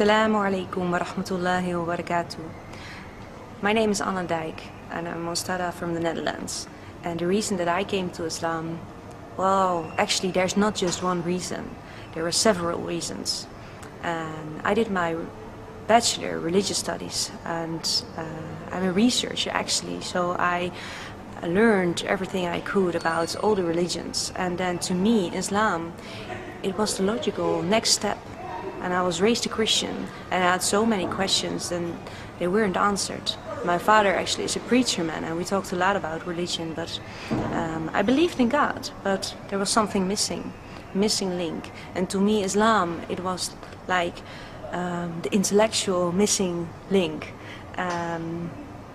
Assalamu alaikum wa rahmatullahi wa barakatuh. My name is Anna Dijk and I'm Mostada from the Netherlands. And the reason that I came to Islam, well, actually there's not just one reason. There were several reasons. And I did my bachelor religious studies and I'm a researcher actually, so I learned everything I could about all the religions. And then to me, Islam, it was the logical next step. And I was raised a Christian and I had so many questions and they weren't answered. My father actually is a preacher man and we talked a lot about religion, but I believed in God, but there was something missing link. And to me, Islam, it was like the intellectual missing link. And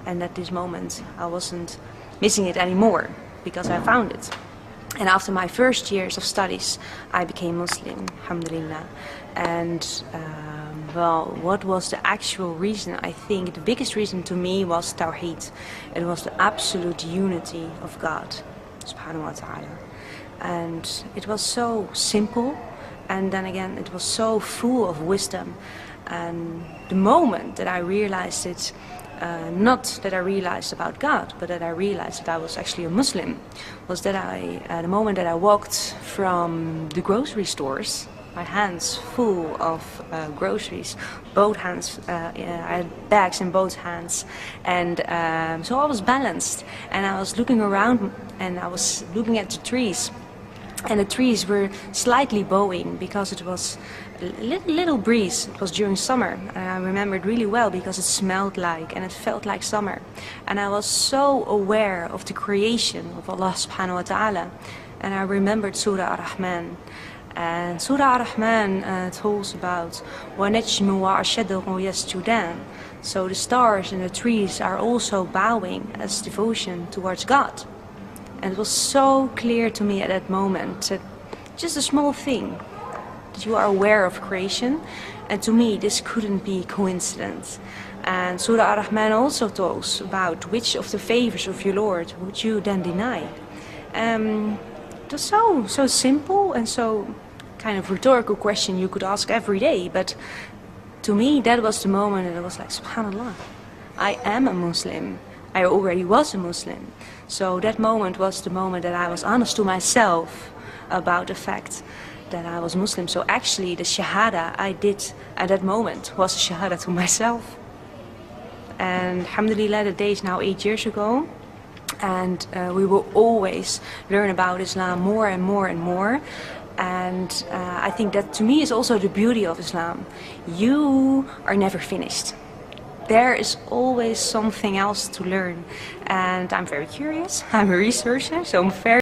at this moment, I wasn't missing it anymore because I found it. And after my first years of studies, I became Muslim, alhamdulillah. And well, what was the actual reason? I think the biggest reason to me was Tawheed. It was the absolute unity of God, subhanahu wa ta'ala. And it was so simple, and then again, it was so full of wisdom. And the moment that I realized it, not that I realized about God, but that I realized that I was actually a Muslim, was that the moment that I walked from the grocery stores, my hands full of groceries, both hands, I had bags in both hands, and so I was balanced, and I was looking around, and I was looking at the trees, and the trees were slightly bowing because it was a little breeze. It was during summer, and I remember it really well because it smelled like and it felt like summer. And I was so aware of the creation of Allah subhanahu wa ta'ala. And I remembered Surah Ar-Rahman. And Surah Ar-Rahman talks about وَنَجْمُ وَعَشَدَهُ يَسْجُدَانِ. So the stars and the trees are also bowing as devotion towards God. And it was so clear to me at that moment that just a small thing, that you are aware of creation, and to me this couldn't be coincidence. And Surah Ar-Rahman also talks about which of the favors of your Lord would you then deny. It was so simple and so kind of rhetorical question you could ask every day, but to me that was the moment and it was like, subhanallah, I am a Muslim. I already was a Muslim. So that moment was the moment that I was honest to myself about the fact that I was Muslim. So actually the shahada I did at that moment was a shahada to myself. And alhamdulillah, the day is now 8 years ago. And we will always learn about Islam more and more and more. And I think that to me is also the beauty of Islam. You are never finished. There is always something else to learn. And I'm very curious. I'm a researcher, so I'm very